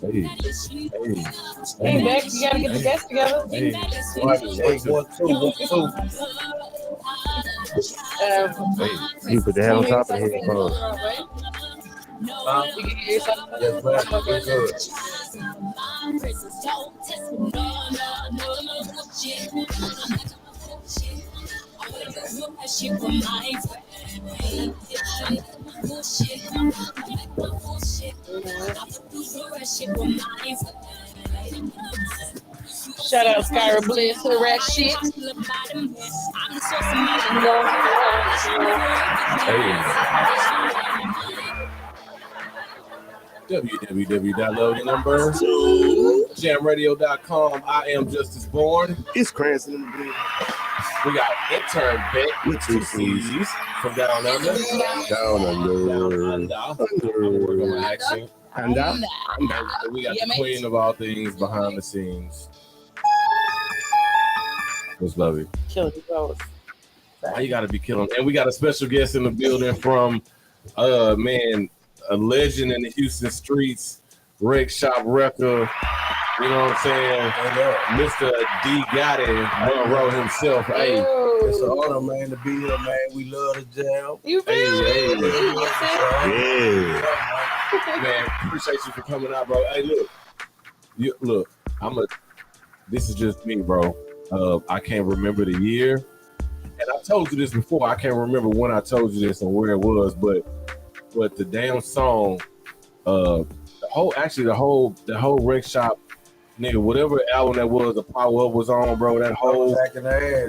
Hey, hey, Hey, hey, Bex, you gotta get the guests together. hey. Right, hey, 1, 2, 1, 2. Hey, You put the Can head you on hear top of the yourself again? headphones. You can hear yourself? Yes, man. We're good. Shout out Skyra Bliss to the rat shit. www.loadingnumber jamradio.com. I am Justice Born. It's Cranston in the building. We got intern Beck With two C's. from down under. Down under. I'm gonna work on my accent. And down. And we got the queen of all things behind the scenes. Miss Lovey. Kill the ghost. Why you gotta be killing? And we got a special guest in the building from man, a legend in the Houston streets, Wreck Shop Wrecker. You know what I'm saying? Mr. D Gotti, Monroe himself. Hey, It's an honor, man, to be here, man. We love the jam. You feel me? Yeah. Man, appreciate you for coming out, bro. Hey, look, this is just me, bro. I can't remember the year. And I told you this before. I can't remember when I told you this and where it was, but the damn song, the whole Wreck Shop, nigga, whatever album that was, the Power Up was on, bro. That whole Back in the ass.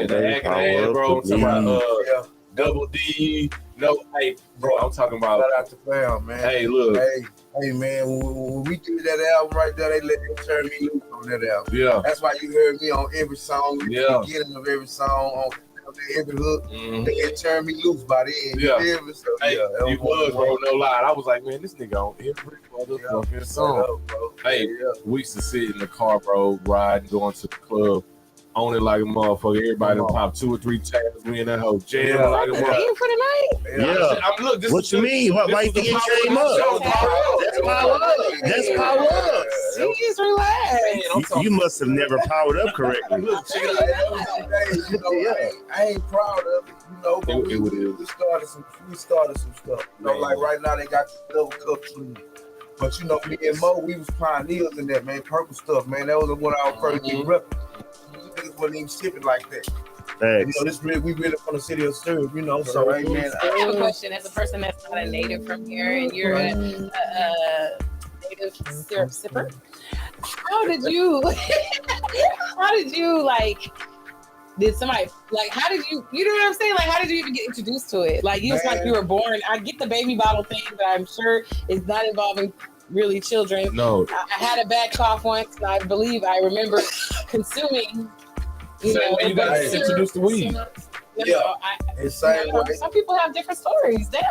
the Act and bro. I'm talking about Double D. No, hey, bro, I'm talking about. Shout out to fam, man. Hey, look. Hey, man, when we did that album right there, they turn me loose on that album. Yeah. That's why you heard me on every song, Yeah. the beginning of every song, on every hook. Mm-hmm. They turned me loose by the end. Yeah. You feel me? So, Hey, yeah, you was, bro, no lie. I was like, man, this nigga on every motherfucking song. Bro. Hey, we used to sit in the car, bro, riding, going to the club, on it like a motherfucker. Everybody done pop 2 or 3 tabs. We in that whole jam like a motherfucker. Eating for the night? Yeah. Look, this What is you mean? Why you think it came up? That's power up. That's power up. Jeez, relax. You must have never powered up correctly. Look, check it out. You know, I ain't proud of it, you know, but we started some stuff. You know, like right now they got the double cup treatment. But you know, me and Mo, we was pioneers in that, man. Purple stuff, man. That was one of our first big records. Niggas wasn't even shipping like that. Thanks. You know, we really from the city of Syrup, you know. So, hey, man. I have a question. As a person that's not a native from here, and you're a native syrup sipper, how did you like? Did somebody like? How did you? You know what I'm saying? Like, how did you even get introduced to it? Like, you was like you were born. I get the baby bottle thing, but I'm sure it's not involving really children. No. I had a bad cough once, and I believe I remember consuming. You know, you got introduced to weed. Some people have different stories. Hey,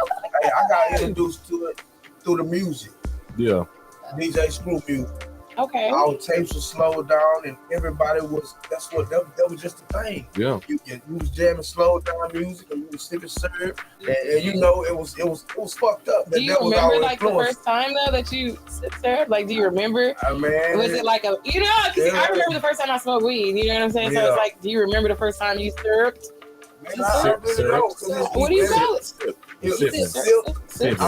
I got introduced to it through the music. Yeah. DJ Screw music. Okay. Our tapes were slowed down, and everybody was. That was just the thing. Yeah. You was jamming slowed down music, and you was sipping syrup, and you know it was fucked up. Do you remember like the first time though that you sipped syrup? Like, do you remember? Man, was it like a I remember the first time I smoked weed. You know what I'm saying? So it's like, do you remember the first time you syruped? What do you call it? I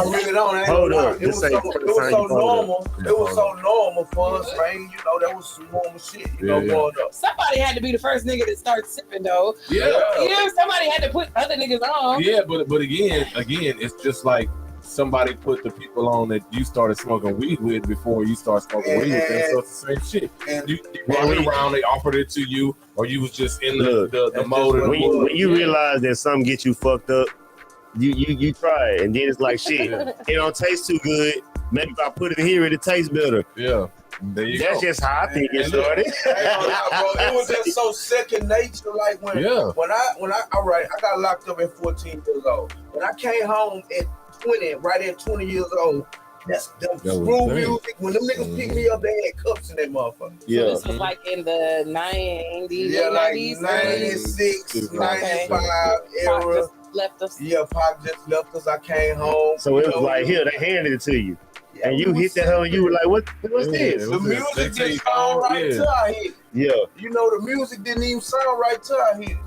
really don't. Hold up. It was so normal. It was so normal for us, man. You know, that was some normal shit. You know, growing up. Somebody had to be the first nigga to start sipping, though. Yeah. You know, somebody had to put other niggas on. Yeah, but again, it's just like somebody put the people on that you started smoking weed with before you start smoking weed with them. So it's the same shit. And you running around, they offered it to you, or you was just in the mode. When you realize that something gets you fucked up, you try it, and then it's like shit. It don't taste too good. Maybe if I put it here, it'll taste better. Yeah. That's go. Just how I think it started. It was just so second nature. Like when I got locked up at 14 years old. When I came home at 20 years old, that's screw music. When them niggas picked me up, they had cups in that motherfucker. Yeah. So this was like in the 90s, yeah, like 90s, 96, 95 era. Left us. Yeah, Pop just left us. I came home. So it was like, here, they handed it to you. and you hit that hoe and you were like, what's this? The music didn't sound right till I hit it. Yeah. You know, the music didn't even sound right till I hit it.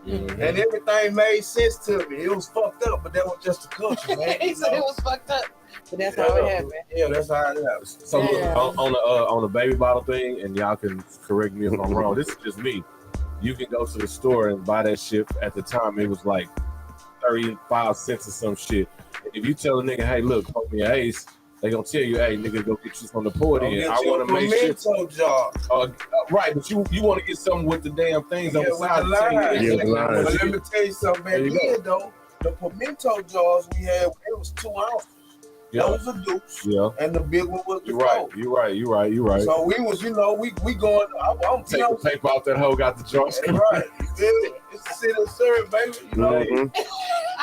Mm-hmm. And everything made sense to me. It was fucked up, but that was just the culture, man. He said it was fucked up, but that's how it happened. Yeah, that's how it happens. So look, on the baby bottle thing, and y'all can correct me if I'm wrong. This is just me. You can go to the store and buy that shit. At the time, it was like 35 cents or some shit. If you tell a nigga, hey, look, poke me an ace, they gonna tell you, hey, nigga, go get you from the port in. I want to make sure. Right, but you want to get something with the damn things on the side. But let me tell you something, man. Though, the pimento jars we had, it was 2 ounces. That was a deuce. Yeah. And the big one was the You're right. So we was, we going, I'm take the paper out that hoe, got the jar. Right. It's a sit and serve, baby. You know.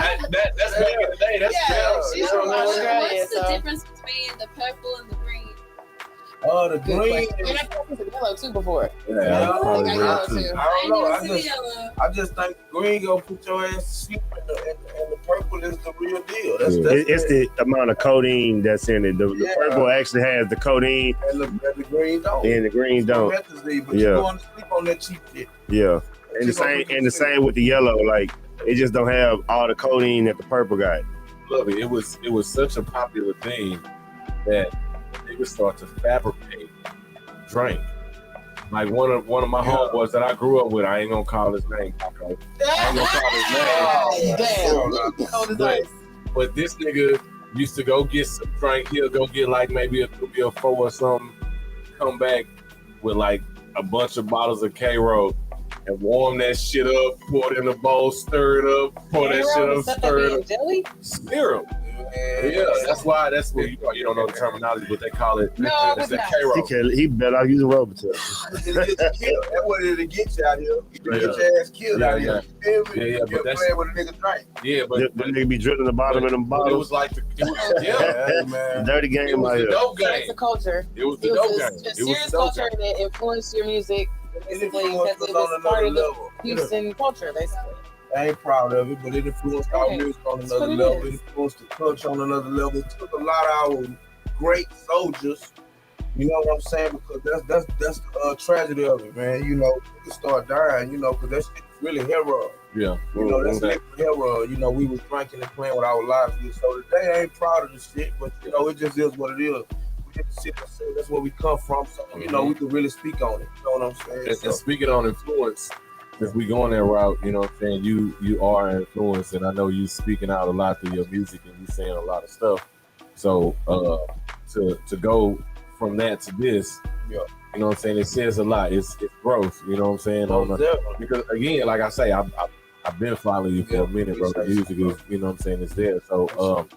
That's back in the day. That's she's from Australia. What's the difference between the purple and the green? The green. And I thought it was yellow too before. Yeah, I got yellow too. I don't know. I just think the green gonna put your ass to sleep, and the purple is the real deal. It's the amount of codeine that's in it. The purple actually has the codeine, and the green don't. And the green don't. But you're going to sleep on that cheap shit. Yeah, and the same with the yellow. Like it just don't have all the codeine that the purple got. Love it. It was such a popular thing that they would start to fabricate drink. Like one of my homeboys that I grew up with, I ain't gonna call his name. I ain't gonna call his name. But this nigga used to go get some drink. He'll go get like maybe a 3 or 4 or something. Come back with like a bunch of bottles of K-Roll and warm that shit up. Pour it in a bowl, stir it up. Pour that shit up, stir it up. Jelly? Syrup. Yeah, that's what you don't know the terminology, but they call it. No, it's that K-Roll. He better not use a Robitussin. That's what it'll get you out here. You get your ass killed out here. Yeah, but that's playing with a nigga drink. Yeah, but the nigga be drilling the bottom of them bottles. It was like man. Dirty game. It was the dope game. It's a culture. It was the dope game. It's a serious culture that influenced your music, basically, because it was part of the Houston culture, basically. I ain't proud of it, but it influenced our music on another level. It influenced the culture on another level. It took a lot of our great soldiers. You know what I'm saying? Because that's the tragedy of it, man. You know, people start dying. You know, because that's really heroin. Yeah. You know, that's heroin. You know, we was drinking and playing with our lives. So today, I ain't proud of the shit, but you know, it just is what it is. We get to sit and say that's where we come from. So you know, we can really speak on it. You know what I'm saying? And speaking on influence. If we go on that route, you know what I'm saying, you are an influence, and I know you speaking out a lot through your music and you saying a lot of stuff. So to go from that to this, you know what I'm saying, it says a lot. It's growth, you know what I'm saying? Because again, like I say, I've been following you for a minute, bro. The music is, you know what I'm saying, it's there. So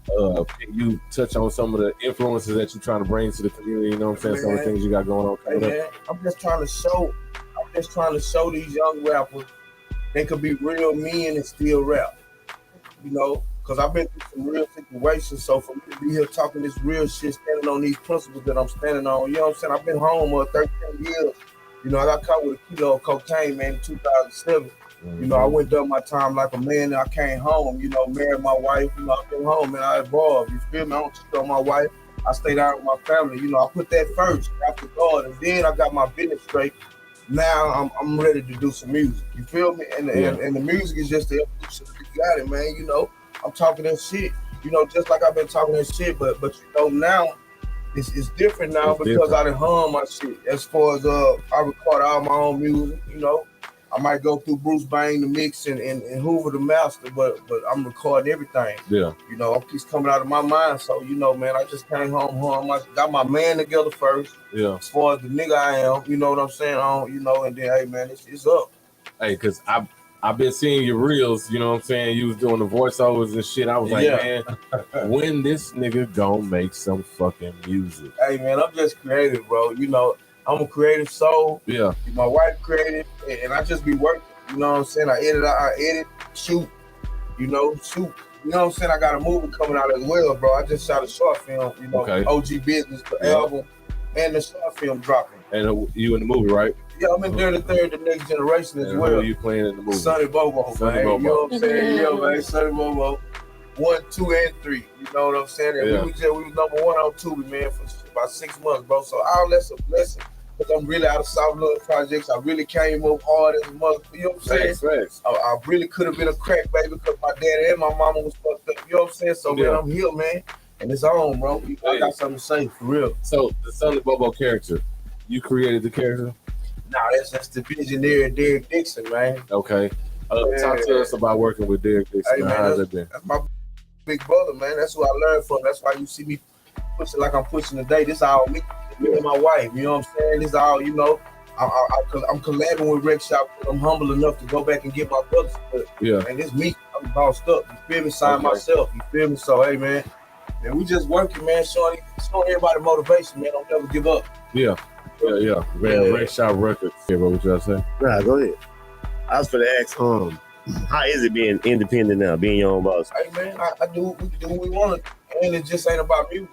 can you touch on some of the influences that you're trying to bring to the community, you know what I'm saying? Some of the things you got going on coming up? I'm just trying to show these young rappers they could be real men and still rap. You know, because I've been through some real situations. So for me to be here talking this real shit, standing on these principles that I'm standing on, you know what I'm saying? I've been home 13 years. You know, I got caught with a kilo of cocaine, man, in 2007. You know, I went done my time like a man and I came home, you know, married my wife. You know, I've been home and I evolved. You feel me? I don't cheat on my wife. I stayed out with my family. You know, I put that first after God, and then I got my business straight. Now I'm ready to do some music. You feel me? And the music is just the evolution. You got it, man. You know, I'm talking that shit. You know, just like I've been talking that shit, but you know now it's different now because I done hum my shit. As far as I record all my own music, you know. I might go through Bruce Bain the mix and Hoover the master, but I'm recording everything. Yeah. You know, it's coming out of my mind. So, you know, man, I just came home. I got my man together first. Yeah. As far as the nigga I am, you know what I'm saying? You know, and then, hey, man, it's up. Hey, because I've been seeing your reels, you know what I'm saying? You was doing the voiceovers and shit. I was like, man, when this nigga gonna make some fucking music? Hey, man, I'm just creative, bro. You know, I'm a creative soul. Yeah. My wife creative, and I just be working. You know what I'm saying? I edit, shoot. You know, shoot. You know what I'm saying? I got a movie coming out as well, bro. I just shot a short film. You know, OG Business, the album, and the short film dropping. And you in the movie, right? Yeah, I'm in Dirty Third, the Next Generation as well. Who are you playing in the movie? Sonny Bobo, man. You know what I'm saying? Yeah, man. Sonny Bobo. 1, 2, and 3. You know what I'm saying? And we was number 1 on Tubi, man, for about 6 months, bro. So all that's a blessing. Because I'm really out of South Love Projects. I really came up hard as a mother. You know what I'm saying? I really could have been a crack baby because my dad and my mama was fucked up. You know what I'm saying? So man, I'm here, man. And it's on, bro. I got something to say, for real. So the Sonny Bobo character, you created the character? Nah, that's the visionary Derek Dixon, man. Okay. Talk to us about working with Derek Dixon. Hey, man, how's that been? That's my big brother, man. That's who I learned from. That's why you see me pushing like I'm pushing today. This all me and my wife. You know what I'm saying? This all, you know. I'm collabing with Rec Shop. I'm humble enough to go back and get my brothers. And it's me. I'm bossed up. You feel me? Sign myself. You feel me? So hey, man. And we just working, man. Showing everybody motivation, man. Don't never give up. Yeah. Man, Rec Shop Records. Yeah, what would y'all say? Nah, go ahead. I was for the ask, how is it being independent now, being your own boss? Hey, man, we can do what we want to, and it just ain't about music.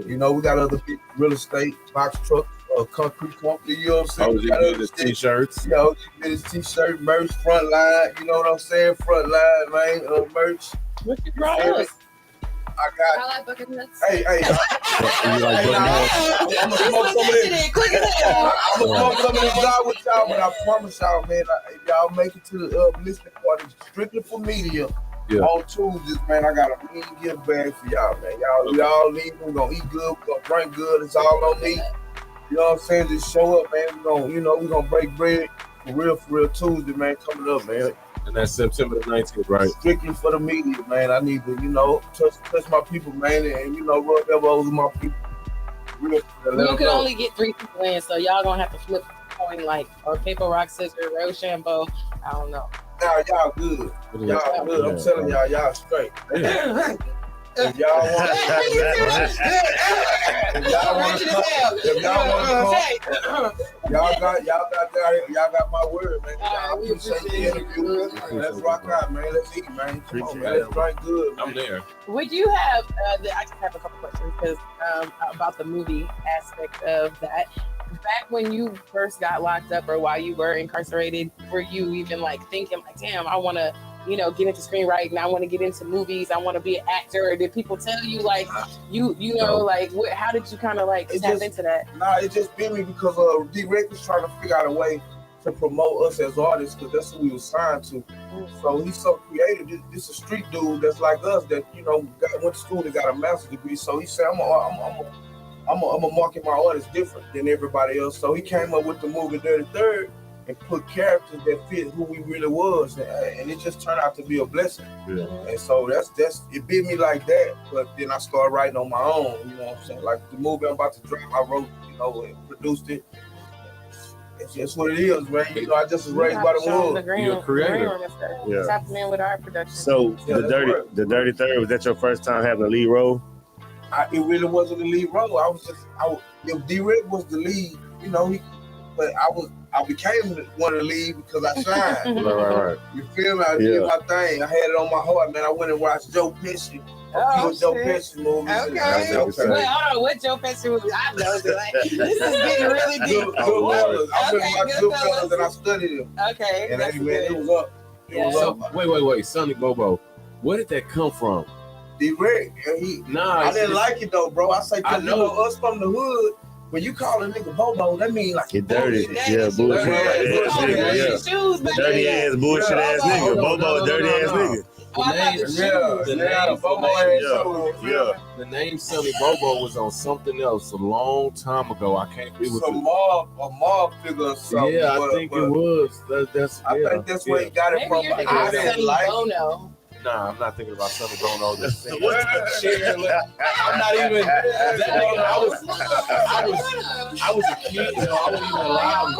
You know, we got other big real estate, box truck, concrete company, you know what I'm saying? You get his t-shirts. You know, you get his t-shirt, merch, front line, you know what I'm saying? Front line, man, merch. What you brought us? I like bucket nuts. Hey. I'm gonna smoke some of this. I'm gonna smoke some of this job with y'all, but I promise y'all, man, if y'all make it to the listening party, strictly for media. On Tuesdays, man, I got a mean gift bag for y'all, man. Y'all leave. We're gonna eat good. We're gonna drink good. It's all on me. You know what I'm saying? Just show up, man. We're gonna break bread for real Tuesday, man. Coming up, man. And that's September the 19th, right? Strictly for the media, man. I need to, touch my people, man, and rub elbows with my people. You can only get 3 people in, so y'all gonna have to flip a coin, like, or paper, rock, scissors, Rochambeau. I don't know. Nah, y'all good. Y'all good. I'm telling y'all straight. If y'all want y'all got my word, man. I appreciate the interview. Let's rock out, man. Let's eat, man. Come on, man. Let's drink good. I'm there. Would you have? I just have a couple questions because about the movie aspect of that. Back when you first got locked up, or while you were incarcerated, were you even like thinking, like, damn, I want to, get into screenwriting, I want to get into movies, I want to be an actor? Or did people tell you, like, how did you kind of like tap into that? Nah, it just bit me because D-Rec was trying to figure out a way to promote us as artists, because that's who we were signed to. So he's so creative. This is a street dude that's like us that went to school and got a master's degree. So he said, I'm gonna market my artists different than everybody else. So he came up with the movie Dirty Third and put characters that fit who we really was, and it just turned out to be a blessing. Yeah. And so that's it bit me like that. But then I started writing on my own. You know what I'm saying? Like the movie I'm about to drop, I wrote, and produced it. It's just what it is, man. I just was raised by the wood. You're a creator. Tapping in with our production. So the Dirty Third, was that your first time having a lead role? It really wasn't the lead role. If D-Rec was the lead, I became one of the lead because I shined. Right. You feel me? I did my thing. I had it on my heart, man. I went and watched Joe Pesci. Joe Pesci movies. Okay. Wait, hold on. What Joe Pesci movie? I know. This is getting really deep. Goodfellas. I went and watched Goodfellas and I studied him. Okay. And it was up. So, wait. Sonny Bobo, where did that come from? D-Rec. I didn't like it though, bro. I say, because us from the hood, when you call a nigga Bobo, that mean like get dirty. Bullshit. Dirty ass bullshit ass nigga. Bobo, dirty ass nigga. The name Sonny Bobo was on something else a long time ago. I can't. It was a mob figure or something. Yeah, I think it was. I think that's where he got it from. I didn't like it. Nah, I'm not thinking about Sonny Bono. I'm not even. I was a kid. I wasn't even alive.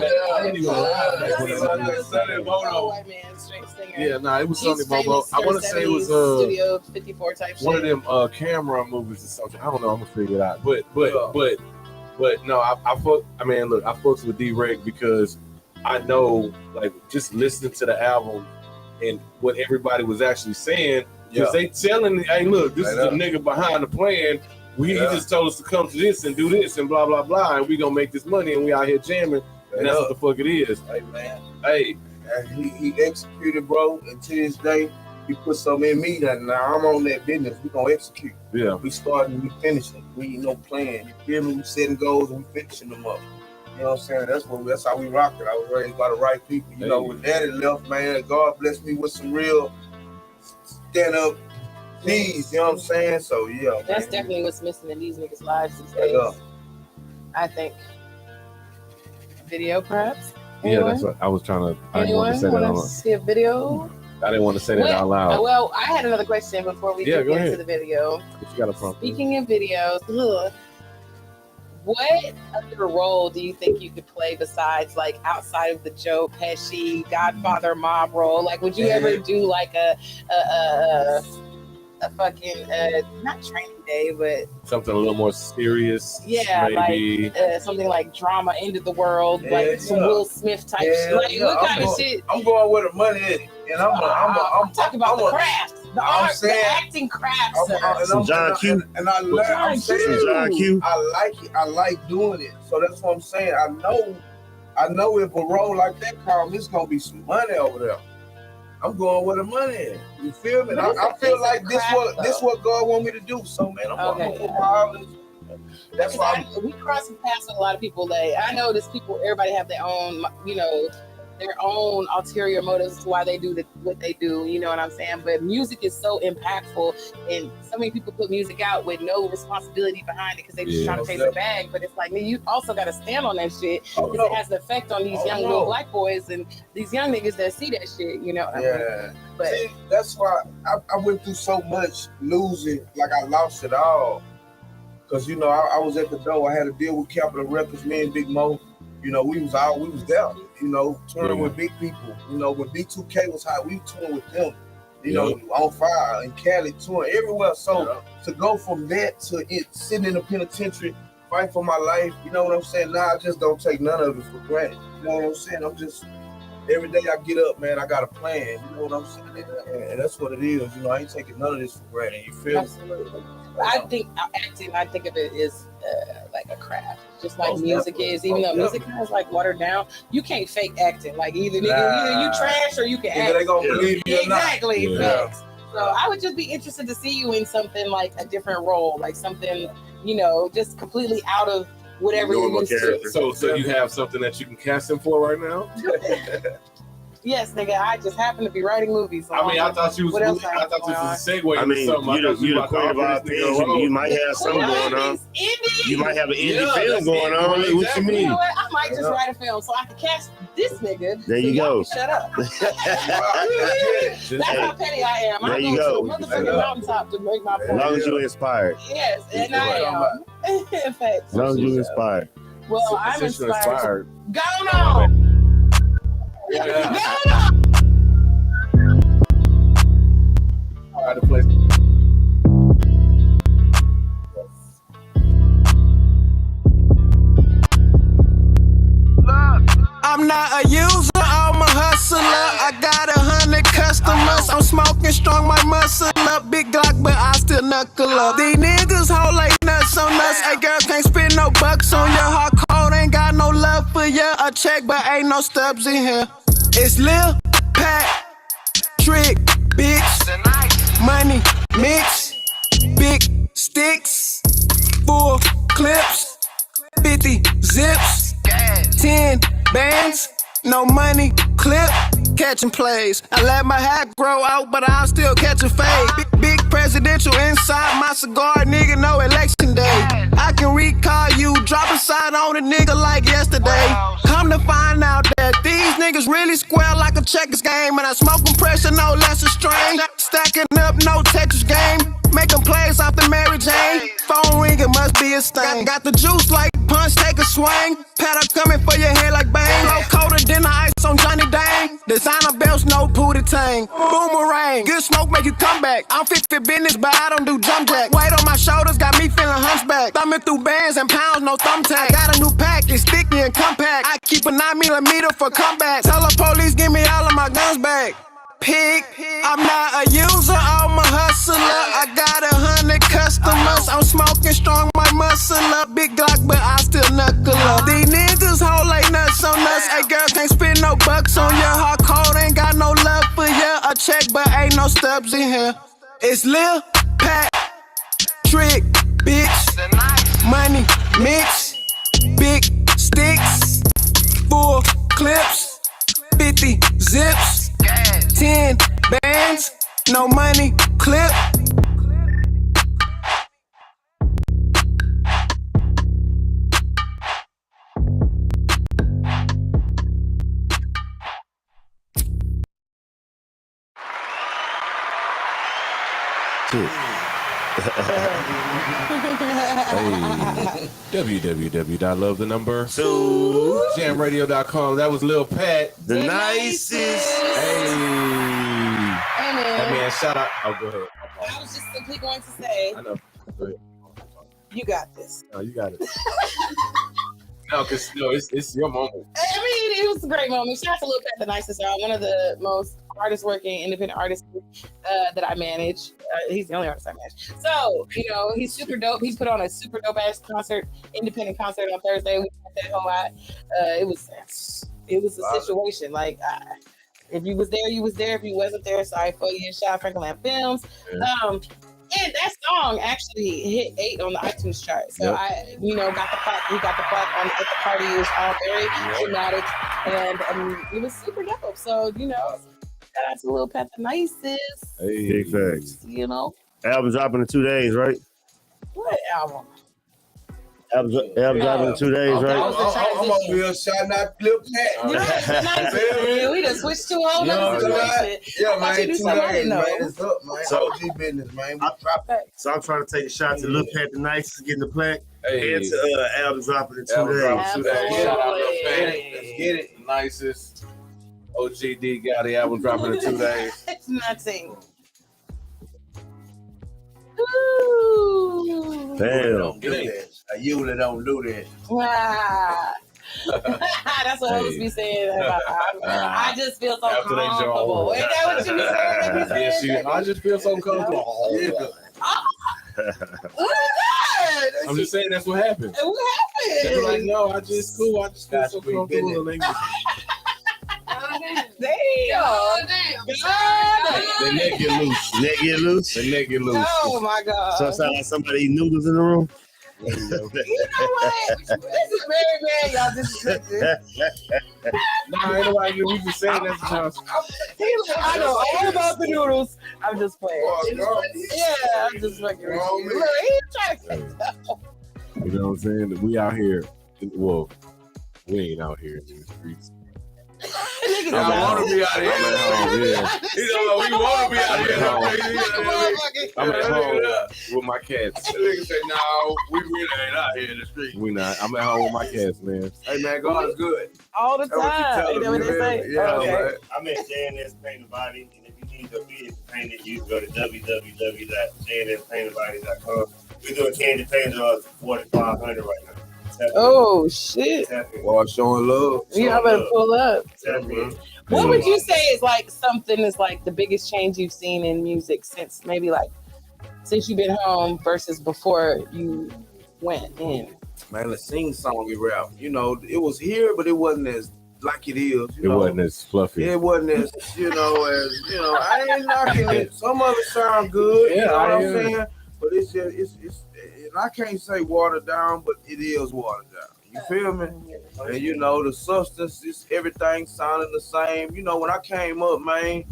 Sonny Bono. Yeah, nah, it was Sonny Bobo. I want to say it was Studio 54 type one of them camera movies or something. I don't know. I'm gonna figure it out. But no, I fucks with D-Rec because I know, like, just listening to the album and what everybody was actually saying, because they telling, hey, look, this is a nigga behind the plan. He just told us to come to this and do this and blah, blah, blah, and we gonna make this money and we out here jamming, and that's what the fuck it is. Hey, man. Hey. And he executed, bro, and to this day, he put something in me that now I'm on that business. We gonna execute. Yeah. We starting, we finishing. We ain't no plan. You feel me? We setting goals and we finishing them up. You know what I'm saying? That's how we rock it. I was raised by the right people. You know, when daddy left, man, God blessed me with some real stand up knees. You know what I'm saying? So yeah. That's man. definitely what's missing in these niggas' lives these days. Yeah. I think. Video, perhaps. Yeah, that's what I was trying to. I didn't want to say that out loud. See a video? I didn't want to say that out loud. Well, I had another question before we get into the video. You got a prompt. Speaking of videos, what other role do you think you could play besides, like, outside of the Joe Pesci, Godfather mob role? Like, would you ever do like a fucking not Training Day, but something a little more serious? Yeah, maybe like something like Drama, End of the World, like some Will Smith type shit. Like, what kind of shit? I'm going where the money is, and I'm talking about the craft. The art, the acting craft. Some John Q. And I learned, I'm saying, John Q. I like it. I like doing it. So that's what I'm saying. I know if a role like that comes, it's gonna be some money over there. I'm going where the money is. You feel me? I feel like this what God want me to do. So man, I'm going for violence. That's why we cross paths with a lot of people. That I know there's people. Everybody have their own, their own ulterior motives to why they do what they do. You know what I'm saying? But music is so impactful, and so many people put music out with no responsibility behind it because they just trying to chase the bag. But it's like, man, you also got to stand on that shit because it has an effect on these young little black boys and these young niggas that see that shit. You know? What I mean? But see, that's why I went through so much losing. Like I lost it all because I was at the door. I had to deal with Capitol Records, me and Big Mo. We was there, touring with big people. When B2K was hot, we touring with them. On fire in Cali, touring everywhere. So to go from that to sitting in the penitentiary, fight for my life, you know what I'm saying? Now I just don't take none of it for granted. You know what I'm saying? I'm just every day I get up, man, I got a plan. You know what I'm saying? And that's what it is. I ain't taking none of this for granted. You feel me? Absolutely. I think acting, I think of it as like a craft, just like music is. Even though music is like watered down, you can't fake acting. Like either you trash or you can act. They gonna believe you exactly. Yeah. So I would just be interested to see you in something like a different role, like something just completely out of whatever you're used to. So you have something that you can cast him for right now? Yes, nigga. I just happen to be writing movies. So I thought you was. I thought this was a segue. I mean, you the queen of our things. You might have something going on. You might have an indie film going on. What you mean? You know what? I might just write a film so I can cast this nigga. There you go. Shut up. That's how petty I am. There you go. Motherfucking mountaintop to make my point. As long as you're inspired. Yes, and I am. In fact. As long as you're inspired. Well, I'm inspired. Go on. Yeah. No. All right, the place. I'm not a user, I'm a hustler. I got 100 customers. I'm smoking strong, my muscle up. Big Glock, but I still knuckle up. These niggas hold like nuts on us. Hey girl, can't spend no bucks on your hard code. Ain't got no love for ya. A check, but ain't no stubs in here. It's Lil Pat, Trick, bitch, money, mix, big sticks, full clips, 50 zips, 10 bands, no money, clip, catching plays. I let my hat grow out, but I'll still catch a fade. Big presidential inside my cigar, nigga, no election day. I can recall you, drop a side on a nigga like yesterday. Come to find out that these niggas really square like a checkers game. And I smoke pressure, no less a strain. Stacking up, no Tetris game. Making plays off the Mary Jane. Phone ringing, must be a stain. Got the juice like punch, take a swing. Paddock coming for your head like bang. Low colder than the ice on Johnny Dang. Designer belts, no pootie tang. Boomerang, good smoke make you come back. I'm fit for business, but I don't do jump jack. Weight on my shoulders, got me feeling hunchback. Thumbing through bands and pounds, no thumbtack. Got a new pack, it's sticky and compact. I keep a 9mm for comeback. Tell the police, give me all of my guns back. Pig, I'm not a user, I'm a hustler. I got 100 customers. I'm smoking strong, my muscle up. Big Glock, but I still knuckle up. These niggas hold like nuts on us. Hey girl, can't spend no bucks on ya. Hard code, ain't got no love for ya. A check, but ain't no stubs. steps in here. It's Lil Pat, Trick, bitch. Money, mix, big sticks, full clips, 50 zips, 10 bands, no money, clip. Hey, www.lovethenumber2jamradio.com. That was Lil Pat, The nicest. Hey, man, shout out. Oh, go ahead. I was just simply going to say, I know. Go ahead. you got this. No, you got it. No, because it's your moment. I mean, it was a great moment. Shout out to Lil Pat, the nicest, one of the most hardest working independent artists that I manage. He's the only artist I manage. So, he's super dope. He put on a super dope ass concert, independent concert on Thursday. We had that whole lot. It was a situation. Like, if you was there, you was there. If you wasn't there, sorry for you. Shout out Franklin Films. Yeah. And that song actually hit 8 on the iTunes chart. So yep. I, got the plaque. We got the plaque at the party. It was all very dramatic, and it was super dope. So shout out to Lil Pat, the nicest. Hey, big facts. Album dropping in 2 days, right? What album? Album dropping in 2 days, right? I'm over here shouting out Lil Pat. We done switched to a whole nother situation. Yeah, man, 2 days, man. It's up, man. So, OG business, man. So I'm trying to take a shot to Lil Pat, the nicest, getting the plaque. Hey. And to album dropping in 2 days. Absolutely. Shout out Lil Pat. Let's get it. Nicest. OGD got the album dropping in 2 days. It's nothing. Ooh. Damn. Don't do that. I usually don't do that. That's what I was be saying. I just feel so comfortable. Ain't that what you be saying? Yes, I just feel so comfortable. I'm just saying that's what happened. What happened? They're like, no, I just feel so comfortable. Damn. The neck get loose. The neck get loose. Oh my God. So it sounds like somebody eating noodles in the room. You know what? This is very bad, y'all. This is Nah, ain't nobody we just saying that's the house. I know all about the noodles. I'm just playing. Oh, no. Yeah, I'm just fucking with you. Look, he trying to say that. You know what I'm saying? We out here. Well, we ain't out here in the streets. I want to be out here. We want to be out here. I'm at home with my cats. That nigga say, no, we really ain't out here in the street. We not. I'm at home with my cats, man. Hey, man, God is good. All the time. You know what they say? Yeah, okay. man. I'm at JNS Paint the Body, and if you need your vehicle painted, you can go to www.jnspaintthebody.com. We're doing candy paint for $4,500 right now. Oh shit! Well, showing love. Yeah, I better pull up. What would you say is like something that's like the biggest change you've seen in music since since you've been home versus before you went in? Man, the sing-songy rap. It was here, but it wasn't as like it is. It wasn't as fluffy. It wasn't as I ain't knocking it. Some of it sound good. Yeah, you know what I'm saying? But it's just and I can't say watered down, but it is watered down. You feel me? And the substance is everything sounding the same. When I came up, man,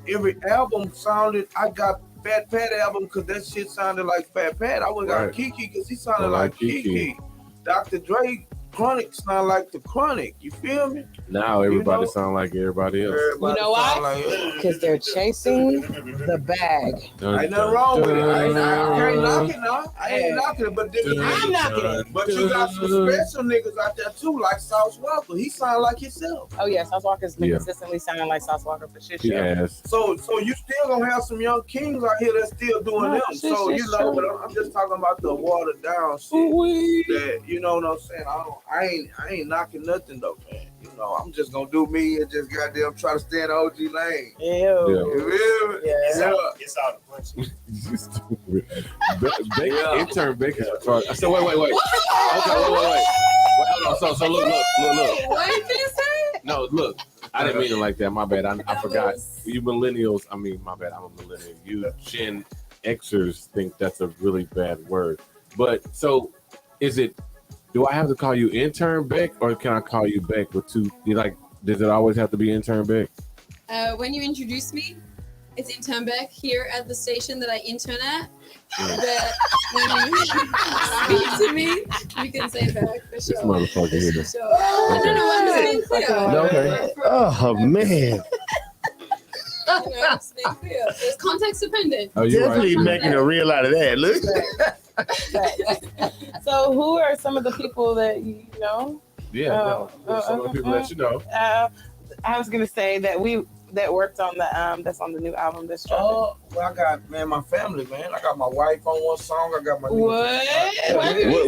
every album sounded. I got Fat Pat album because that shit sounded like Fat Pat. I went got Kiki because he sounded like Kiki. Dr. Dre Chronic sound like the Chronic. You feel me? Now everybody sound like everybody else. You know why? Because they're chasing the bag. Ain't nothing wrong with it. I ain't knocking it now. I ain't knocking it, but I'm knocking it. But you got some special niggas out there too, like Sauce Walker. He sound like himself. Oh yeah, Sauce Walker's been consistently sounding like Sauce Walker for shit. Yes. So you still gonna have some young kings out here that's still doing them. So but I'm just talking about the watered down shit. That you know what I'm saying? I ain't knocking nothing though, man. I'm just gonna do me and just goddamn try to stay in the OG lane. Yeah. You feel me? Yeah. It's all the punches. You stupid. Intern Baker's retarded. So wait. Okay, wait. So look. What did you say? No, look. I I didn't mean it like that. My bad. I forgot. You millennials. I mean, my bad. I'm a millennial. You Gen Xers think that's a really bad word. But so, is it? Do I have to call you intern Beck, or can I call you Beck with two? Does it always have to be intern Beck? When you introduce me, it's intern Beck here at the station that I intern at. But when you speak to me, you can say Beck for sure. This motherfucker here. So, I don't know, I'm just being clear. Okay. Oh man. It's being clear. It's context dependent. Oh, you're Definitely right. making a reel out of that. Look. So, who are some of the people that you know? Yeah. Some of the people that you know. I was gonna say that worked on the that's on the new album that's dropping. Oh, well, I got my family, man. I got my wife on one song. I got my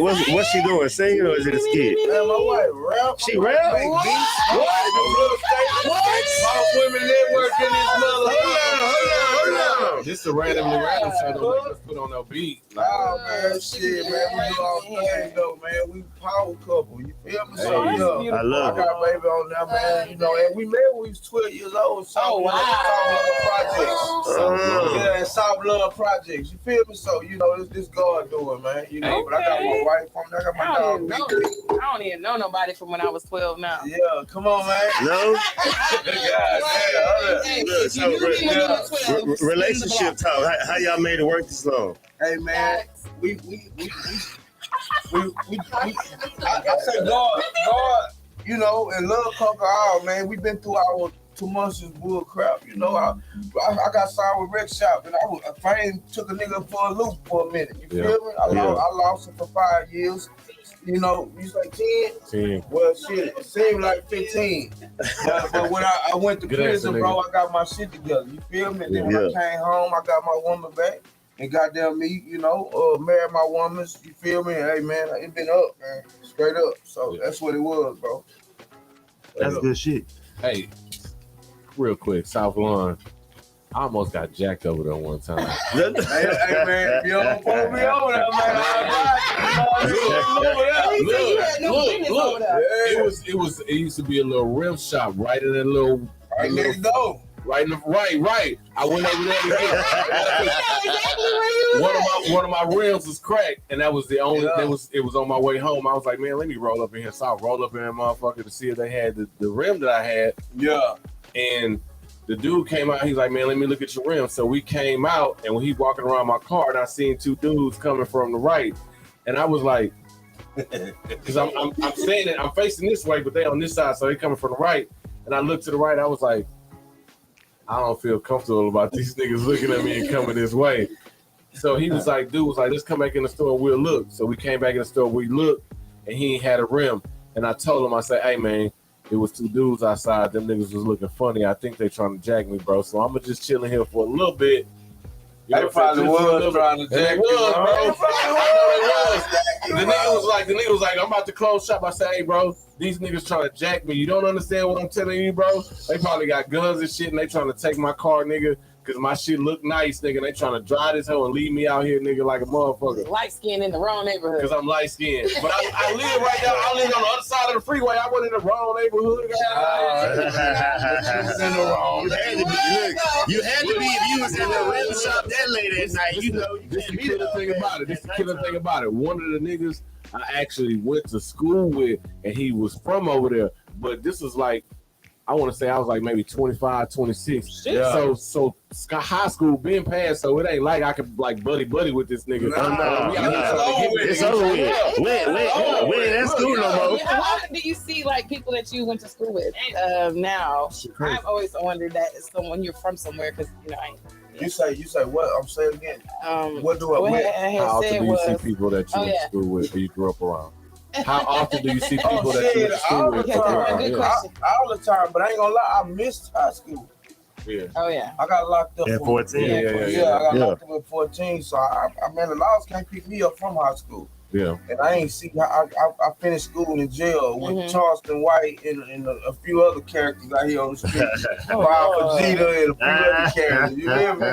What's she doing? Singing or is it a skit? Man, my wife rap. She rap? Make beats. What? Boss Women Network in this mother. Hold on. This is a randomly random show. Don't make us put on no beat. Oh man, shit, man. We do all things though, man. We power couple. You feel me? So Hey, yeah, I love I got a baby on there, man. You know, and we met when we was 12 years old. Oh, wow. Yeah, and South Love Projects. You feel me? So, you know, this God doing, man. You know, but I got my wife on there. I got my dog. I don't even know nobody from when I was 12 now. Yeah, come on, man. No? Yeah, Relationship talk. How y'all made it work this long? hey, man. I say God, you know, and love conquer all, man. We've been through our tumultuous bull crap, you know. I got signed with Rec Shop, and Fame took a nigga for a loop for a minute. You feel me? I lost him for 5 years. You know, you say 10? Well, shit, it seemed like 15. But when I went to prison, bro, I got my shit together. You feel me? And then when I came home, I got my woman back. And goddamn me, you know, married my woman. You feel me? Hey, man, it been up, man. Straight up. So that's what it was, bro. That's good shit. Hey, real quick, South Lawn. I almost got jacked over there one time. Hey, man, you don't pull me over there, man. Look. It used to be a little rim shop right in that little. Right next door. Right. I went over there to get one of my rims was cracked, and that was the only. It was on my way home. I was like, man, let me roll up in here. So I rolled up in that motherfucker to see if they had the rim that I had. Yeah. And the dude came out. He's like, man, let me look at your rim. So we came out, and when he walking around my car, and I seen two dudes coming from the right, and I was like, because I'm saying it, I'm facing this way, but they on this side, so they coming from the right, and I looked to the right. I was like, I don't feel comfortable about these niggas looking at me and coming this way. So he was like, dude was like, let's come back in the store and we'll look. So we came back in the store, we looked, and he ain't had a rim. And I told him, I said, hey man, it was two dudes outside. Them niggas was looking funny. I think they trying to jack me, bro. So I'm gonna just chill in here for a little bit. You know, probably was trying to jack you, bro. The nigga was like, I'm about to close shop. I said, hey, bro, these niggas trying to jack me. You don't understand what I'm telling you, bro? They probably got guns and shit, and they trying to take my car, nigga, because my shit look nice, nigga. And they trying to drive this hoe and leave me out here, nigga, like a motherfucker. Light skin in the wrong neighborhood. Because I'm light skinned. But I live right now. I live on the other side of the freeway. I went in the wrong neighborhood. You had to be if you was in the rim shop that late at night. You know, This is the killer thing about it. One of the niggas I actually went to school with, and he was from over there. But this was like, I want to say I was like maybe 25, 26. Yeah. So high school been passed, so it ain't like I could like buddy with this nigga. It's over with. Wait, that's cool no more. How do you see like people that you went to school with now? I've always wondered that as someone you're from somewhere, because you know. You say what? I'm saying again. What do I what How often do you see people that you went to school with or you grew up around? How often do you see people that you went to school with? All the time, but I ain't gonna lie, I missed high school. Yeah. Oh yeah. I got locked up at 14. Yeah, I got locked up at 14. So I mean, the laws can't pick me up from high school. Yeah. And I ain't see. I finished school in jail with Charleston White and a few other characters out here on the street. Bob Vegeta and a few other characters. You hear me?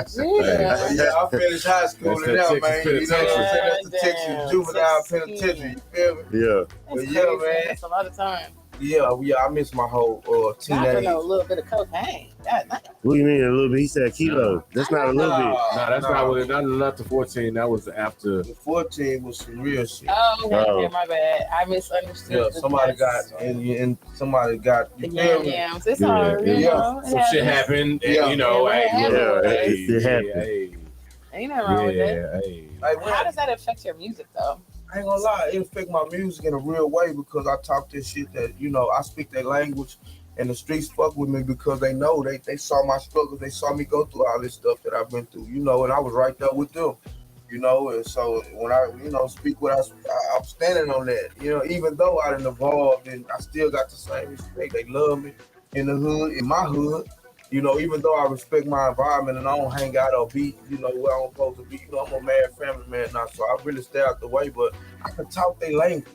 Yeah. I finished high school in there, man. You know what I'm saying? That's the Texas Juvenile Penitentiary. You feel me? Yeah. But yeah, man. That's a lot of time. Yeah, I missed my whole Not for teenage. no little bit of cocaine. God, What do you mean a little bit? He said kilo. That's not a little bit. No, that's not what it. Not the 14. That was after. The 14 was some real shit. oh, okay, Oh. okay, my bad. I misunderstood. Yeah, the somebody text. got and somebody got. the You feel me? yams. It's Yeah, all right. yeah. You know, it Some shit happens. happened, and Yeah. you know, Yeah, hey, it look, happened. hey, It happened. hey, Ain't nothing wrong with that. hey. Like, How does that affect your music though? I ain't gonna lie, it affect my music in a real way because I talk this shit that, you know, I speak their language and the streets fuck with me because they know they saw my struggles, they saw me go through all this stuff that I've been through, you know, and I was right there with them, you know, and so when I, you know, speak what I'm standing on that, you know, even though I done evolved and I still got the same respect, they love me in the hood, in my hood. You know, even though I respect my environment and I don't hang out or be, you know, where I'm supposed to be, you know, I'm a mad family man now, so I really stay out the way, but I can talk their language.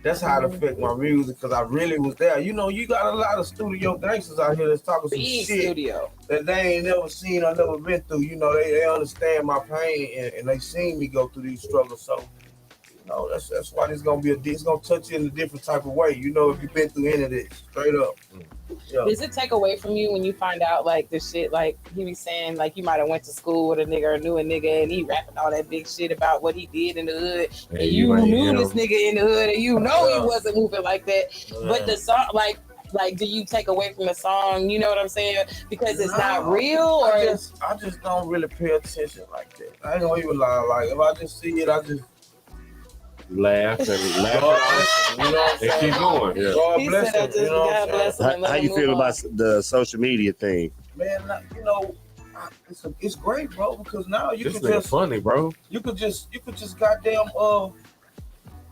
That's how it affect my music, because I really was there. You know, you got a lot of studio gangsters out here that's talking some Big shit studio. that they ain't never seen or never been through. You know, they understand my pain and they seen me go through these struggles, so you know, that's why it's gonna touch you in a different type of way. You know, if you've been through any of this, straight up. Yeah. Does it take away from you when you find out like the shit like he be saying like you might have went to school with a nigga or knew a nigga and he rapping all that big shit about what he did in the hood Hey, and you ain't knew him. this nigga in the hood and you know he Yeah. wasn't moving like that. But the song like do you take away from the song? You know what I'm saying? Because it's not real, or I just don't really pay attention like that. I ain't gonna even lie. Like if I just see it, I just Laugh and God laugh bless him, you know what I'm and saying? keep going. Yeah. God he bless said, I him, just you know what God I'm bless saying? him and let How him you move feel on. about the social media thing? Man, you know, it's great, bro, because now you This can nigga just funny, bro. you could just goddamn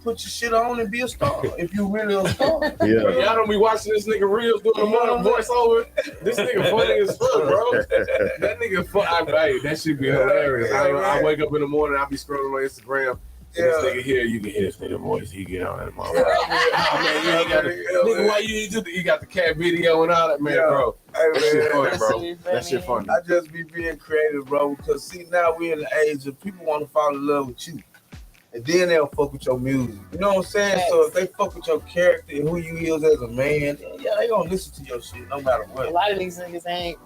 put your shit on and be a star if you really a star. Yeah. Y'all don't be watching this nigga reels doing the morning voiceover. This nigga funny as fuck, bro. That nigga hey, that should be hilarious. I wake up in the morning, I be scrolling on Instagram. And this nigga here, you can hear this nigga voice. He get on that motherfucker. Oh, man, you ain't got the nigga. Why you got the cat video and all that, man, bro? Hey, That shit man, funny, bro. That shit funny. I just be being creative, bro, because see now we in the age of people want to fall in love with you. And then they'll fuck with your music. You know what I'm saying? So if they fuck with your character and who you is as a man, then yeah, they gonna listen to your shit no matter A what. lot of these niggas ain't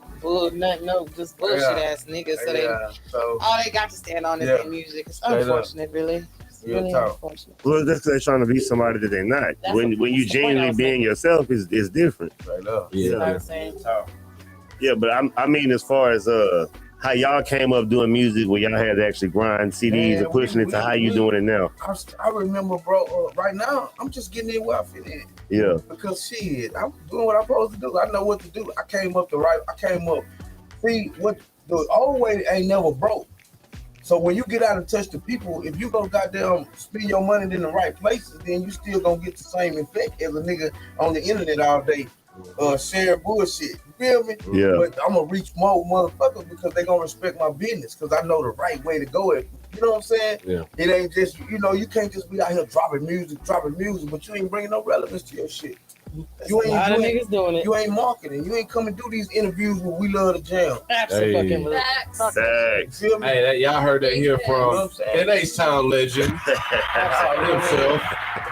just bullshit ass niggas. So so all they got to stand on is their music. It's Straight up. unfortunate, really. It's Real really talk. unfortunate. Well, that's because they're trying to be somebody that they're not. That's When the you point I genuinely was being saying. yourself is different. straight up. You know what Yeah. I'm saying? Talk. Yeah, but I mean, as far as how y'all came up doing music, where y'all had to actually grind CDs Man, and pushing it to how you we- doing it now. I remember, bro. Right now, I'm just getting in where I fit in Yeah, because shit, I'm doing what I'm supposed to do. I know what to do. I came up. See, what the old way ain't never broke. So when you get out and touch the people, if you go goddamn spend your money in the right places, then you still gonna get the same effect as a nigga on the internet all day, sharing bullshit. You feel me? yeah. But I'm gonna reach more motherfuckers because they gonna respect my business because I know the right way to go at it. You know what I'm saying? Yeah. It ain't just, you know, you can't just be out here dropping music, but you ain't bringing no relevance to your shit. You A lot of niggas doing it. you ain't marketing. You ain't coming to do these interviews where we love to jam. Absolutely. Facts. Facts. You feel me? Hey, y'all heard that here You know what I'm from saying? an H-Town legend himself.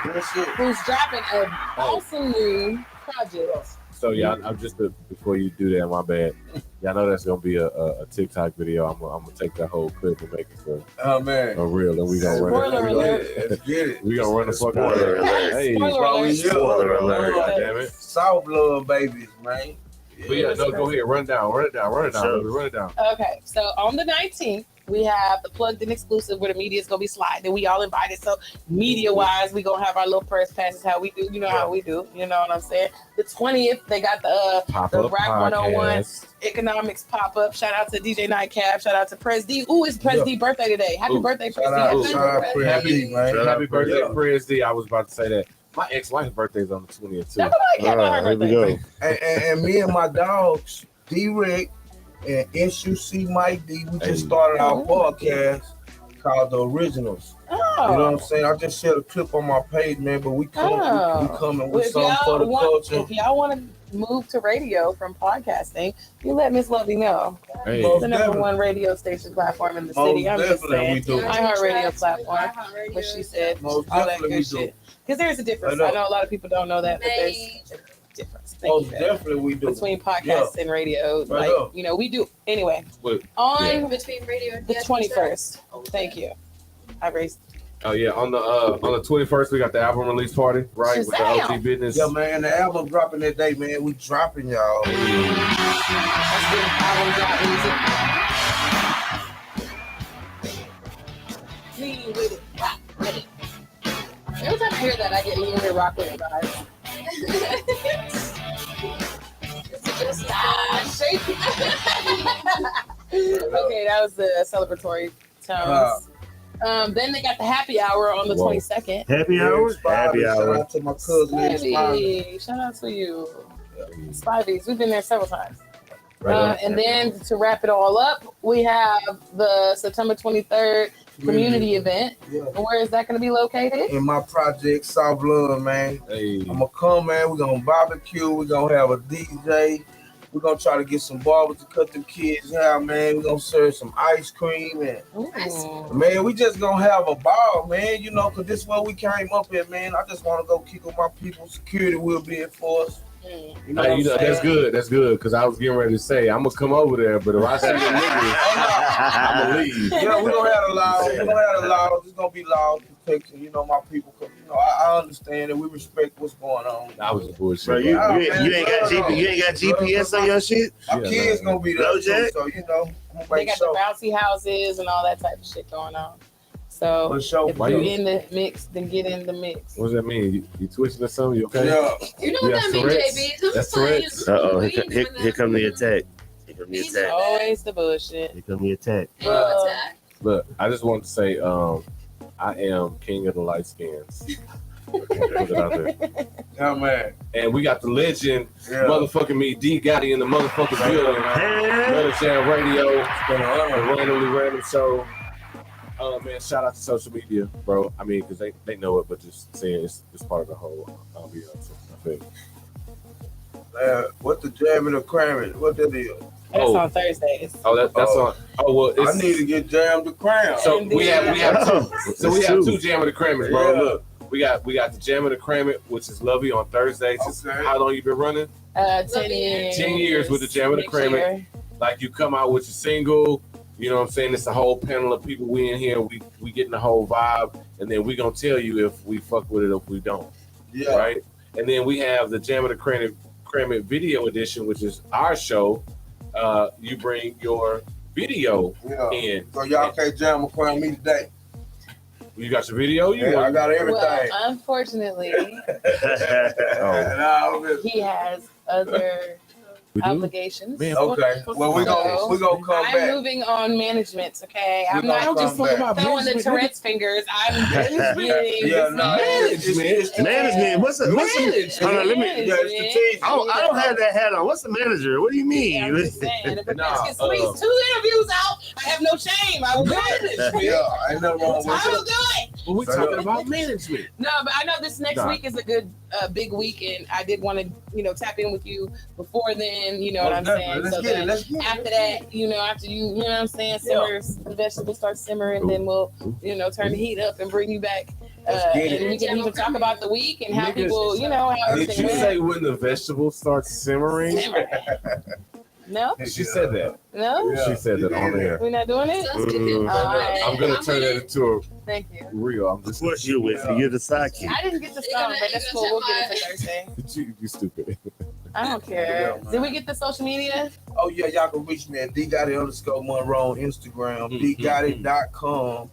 Real shit. Who's dropping an awesome new project? So y'all, I'm just before you do that, my bad. Y'all know that's gonna be a TikTok video. I'm gonna take that whole clip and make it Oh man. a reel, and we gonna run Spoiler it. alert. Let's get it. We gonna run the fuck out of Spoiler it. alert. Hey, Spoiler alert. Spoiler alert. God damn it. South Love babies, man. But yeah, no, go ahead, run it down, Sure. baby, run it down. Okay, so on the 19th, we have the plugged in exclusive where the media's gonna be sliding. We all invited. So media wise, we gonna have our little press passes. How we do, you know how we do. You know what I'm saying? The 20th, they got the Pop-up Rack 101 podcast. economics pop up. Shout out to DJ Nightcap. Shout out to Prez D. Ooh, it's Prez D birthday today. Happy birthday, Prez D. Shout out, Happy shout out, birthday. Prez D, man. Shout out, Happy birthday, Yeah. Prez D. I was about to say that. My ex-wife's birthday's on the 20th too. Shout out to Nightcap on her Here we birthday. go. And me and my dogs, D-Rick and SUC Mike D, we just started our podcast called The Originals. You know what I'm Oh. saying? I just shared a clip on my page, man, but we coming Well, with something for the culture. if y'all want to move to radio from podcasting, you let Miss Lovey know. Hey, Most It's the number definitely. one radio station platform in the Most city. I'm just definitely we saying. do. iHeartRadio Tracks with platform. iHeartRadio. What she said, Most all that definitely we good do. shit. Because there's a difference. I know a lot of people don't know that, but there's a difference. Most definitely we do. Between podcasts and radio. Like, you know, we do. Anyway, on between radio and the 21st. Thank you. I raised. Oh yeah, on the 21st we got the album release party, right? With the OT Business. Yeah, man, the album dropping that day, man. We dropping y'all. That's the album drop music. Clean with it, rock with it. Every time I hear that, I get even rock with it vibes. Shake it. Okay, that was the celebratory tones. Then they got the happy hour on the 22nd. Happy hour? Happy hour. Shout out to my cousin. Spivey. Shout out to you. Spivies. We've been there several times. And then to wrap it all up, we have the September 23rd community event. Yeah. Where is that going to be located? In my project, South Lund, man. Hey. I'm going to come, man. We're going to barbecue. We're going to have a DJ. We're going to try to get some barbers to cut them kids' hair, man. We're going to serve some ice cream. And man, we just going to have a ball, man. You know, because this is what we came up here, man. I just want to go kick with my people. Security will be it for us. You know, that's good. That's good. Because I was getting ready to say, I'm going to come over there. But if I see the niggas, I'm going to leave. Yeah, we don't have a law. We don't have a law. It's going to be law protection. You know, my people. Cause, you know, I understand and we respect what's going on. That was a bullshit. Bro, you ain't got GPS on your shit? Our kids going to be there. Too, so, you know, they got the bouncy houses and all that type of shit going on. So if you're in the mix, then get in the mix. What does that mean? You twitching or something? You okay? Yeah. You know what that means, JB. That's Tourette's. Uh-oh, here come the attack. Here come the attack. Always the bullshit. Here come the attack. Look, I just want to say, I am king of the light skins. Put it out there. Yeah, man. And we got the legend, motherfucking me, D Gotti in the motherfucking building. Metal Jam Radio, the randomly random show. Man, shout out to social media, bro. I mean, because they know it, but just saying it's part of the whole ambiance. I think. What the jam and the cramming? What that is? That's on Thursdays. Oh, that's on. Oh well, I need to get jammed to cram. So we have two. So we have two jam and the crammers, bro. Look, we got the jam and the cramming, which is Lovey on Thursdays. Okay. How long you been running? 10 years. 10 years with the jam and the cramming. Like you come out with your single. You know what I'm saying? It's a whole panel of people. We in here. We getting the whole vibe, and then we gonna tell you if we fuck with it or if we don't. Yeah. Right. And then we have the Jam of the Cram Video Edition, which is our show. You bring your video in. So y'all can't jam and cram me today. You got your video? I got everything. Well, unfortunately, he has other obligations. Man, okay. Well, we gonna come back. I'm moving on management. Okay, I'm not just throwing the Tourette's fingers. I'm management. Management. What's the management? Hold on, let me. I don't have that hat on. What's the manager? What do you mean? Yeah, I'm just saying, if a bitch can squeeze 2 interviews out, I have no shame. I will do it. I know wrong with I will do it. But we're talking about management. No, but I know this next week is a good big week, and I did want to tap in with you before then. You know what I'm saying? Let's get it. After that, after you know what I'm saying, simmers, the vegetables start simmering, then we'll, turn the heat up and bring you back. And we can even talk about the week and how people, how everything Did you say when the vegetables start simmering? No? She said that. No? She said that on air. We're not doing it? I'm going to turn that into a Thank you. real. I'm just. Of course you with. You're the sidekick. I didn't get the song, but that's cool. We'll get it for Thursday. You stupid. I don't care. Did we get the social media? Oh, yeah. Y'all can reach me at dgotti_Monroe on Instagram. dgotti.com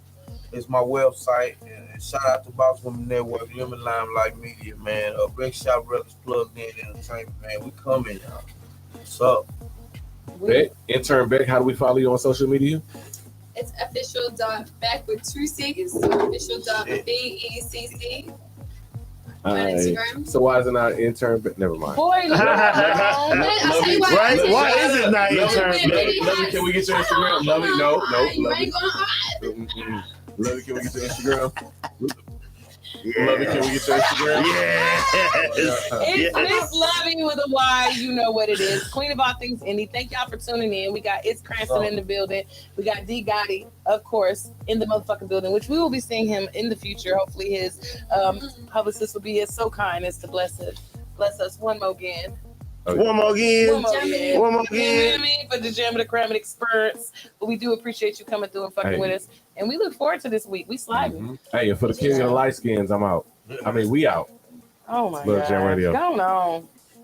is my website. And shout out to Boss Women Network, Lemon Limelight Media, man. Brick Shop Records Plugged In Entertainment, man. We coming, y'all. What's up? Beck, intern Beck, how do we follow you on social media? It's official.beck with 2 C's. official.becc. On Instagram. So why is it not intern Beck? Never mind. Boy, no. Right? Why is it not intern Beck? Lovey, can we get your Instagram? Lovey, no. You ain't going hard. Lovey, can we get your Instagram? Love it. Can we get your Instagram? It's Miss Loving with a Y. You know what it is. Queen of all things indie. Thank y'all for tuning in. We got It's Cranston in the building. We got D Gotti, of course, in the motherfucking building, which we will be seeing him in the future. Hopefully his publicist will be so kind as to bless us one more again. One more again. For the Jam of the Cram experience. But we do appreciate you coming through and fucking with us. And we look forward to this week. We sliding. Mm-hmm. Hey, and for the king of the light skins, I'm out. I mean, we out. Oh my Love God. Jam Radio. Going on.